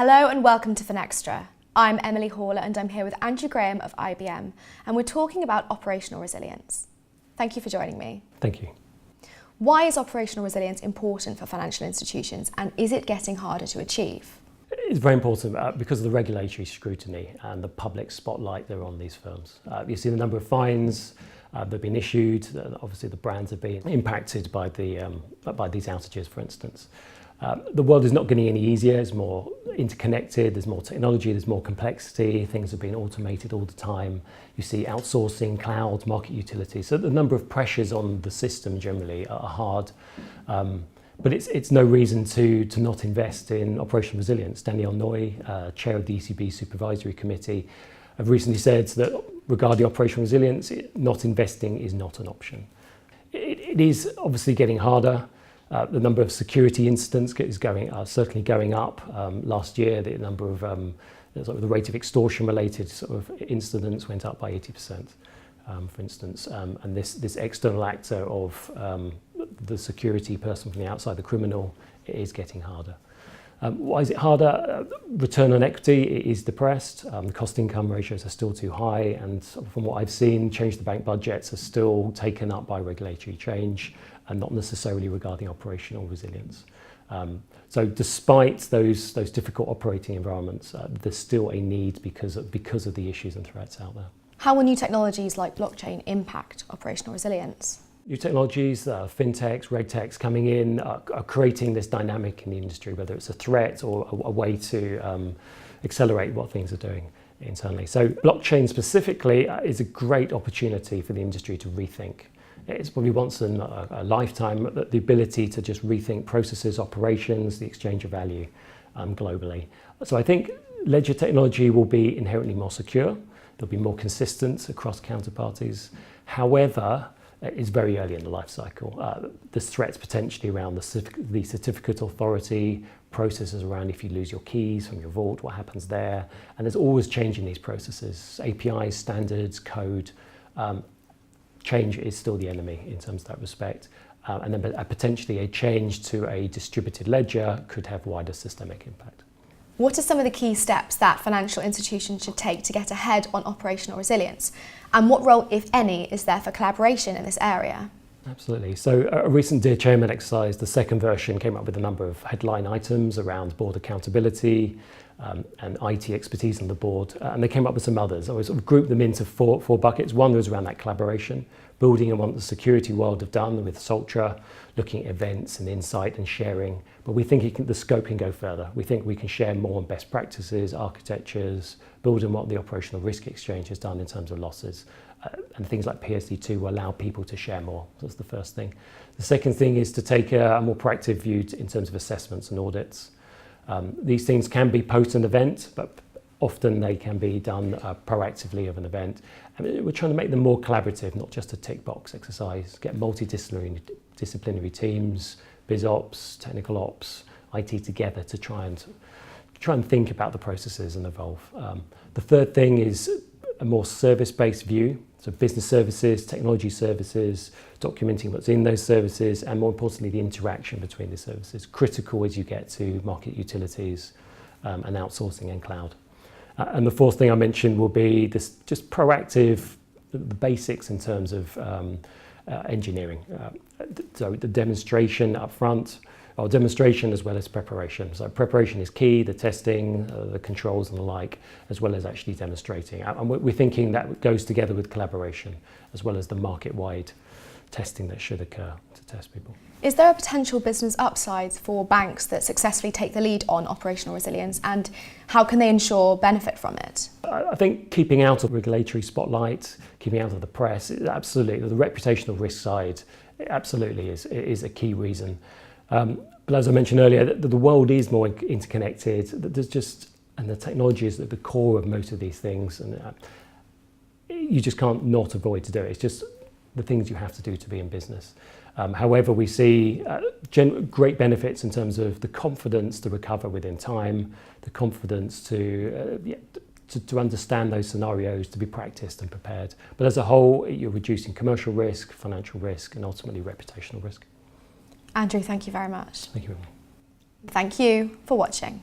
Hello and welcome to Finextra. I'm Emily Haller and I'm here with Andrew Graham of IBM, and we're talking about operational resilience. Thank you for joining me. Thank you. Why is operational resilience important for financial institutions, and is it getting harder to achieve? It's very important because of the regulatory scrutiny and the public spotlight that are on these firms. You see the number of fines that have been issued, and obviously the brands have been impacted by these outages, for instance. The world is not getting any easier. It's more interconnected, there's more technology, there's more complexity, things are being automated all the time. You see outsourcing, cloud, market utilities. So the number of pressures on the system generally are hard. But it's no reason to not invest in operational resilience. Danielle Noy, chair of the ECB Supervisory Committee, have recently said that regarding operational resilience, not investing is not an option. It is obviously getting harder. The number of security incidents is certainly going up. Last year, the number of the rate of extortion-related incidents went up by 80%, for instance. And this external actor of the security person from the outside, the criminal, is getting harder. Why is it harder? Return on equity is depressed. The cost-income ratios are still too high, and from what I've seen, change the bank budgets are still taken up by regulatory change and not necessarily regarding operational resilience. So despite those difficult operating environments, there's still a need because of the issues and threats out there. How will new technologies like blockchain impact operational resilience? New technologies, fintechs, regtechs coming in are creating this dynamic in the industry, whether it's a threat or a way to accelerate what things are doing internally. So blockchain specifically is a great opportunity for the industry to rethink. It's probably once in a lifetime the ability to just rethink processes, operations, the exchange of value globally. So I think ledger technology will be inherently more secure. They'll be more consistent across counterparties. However, it's very early in the life cycle. There's threats potentially around the certificate authority, processes around if you lose your keys from your vault, what happens there. And there's always change in these processes. APIs, standards, code. Change is still the enemy in terms of that respect. And then potentially a change to a distributed ledger could have wider systemic impact. What are some of the key steps that financial institutions should take to get ahead on operational resilience? And what role, if any, is there for collaboration in this area? Absolutely. So a recent Dear Chairman exercise, the second version, came up with a number of headline items around board accountability and IT expertise on the board. And they came up with some others. I sort of grouped them into four buckets. One was around that collaboration, building on what the security world have done with Soltra, looking at events and insight and sharing. But we think the scope can go further. We think we can share more on best practices, architectures, build on what the operational risk exchange has done in terms of losses. And things like PSD2 will allow people to share more. That's the first thing. The second thing is to take a more proactive view in terms of assessments and audits. These things can be post an event, but often they can be done proactively of an event. And we're trying to make them more collaborative, not just a tick box exercise. Get multidisciplinary teams, biz ops, technical ops, IT together to try and think about the processes and evolve. The third thing is a more service-based view. So business services, technology services, documenting what's in those services, and more importantly, the interaction between the services. Critical as you get to market utilities and outsourcing and cloud. And the fourth thing I mentioned will be this just proactive, the basics in terms of engineering. So the demonstration up front, or demonstration as well as preparation. So preparation is key, the testing, the controls and the like, as well as actually demonstrating. And we're thinking that goes together with collaboration, as well as the market-wide testing that should occur to test people. Is there a potential business upside for banks that successfully take the lead on operational resilience, and how can they ensure benefit from it? I think keeping out of regulatory spotlight, keeping out of the press, absolutely, the reputational risk side absolutely is a key reason. But as I mentioned earlier, the world is more interconnected. And the technology is at the core of most of these things, and you just can't not avoid to do it. It's just the things you have to do to be in business. However, we see great benefits in terms of the confidence to recover within time, the confidence to understand those scenarios, to be practiced and prepared. But as a whole, you're reducing commercial risk, financial risk, and ultimately reputational risk. Andrew, thank you very much. Thank you. Thank you for watching.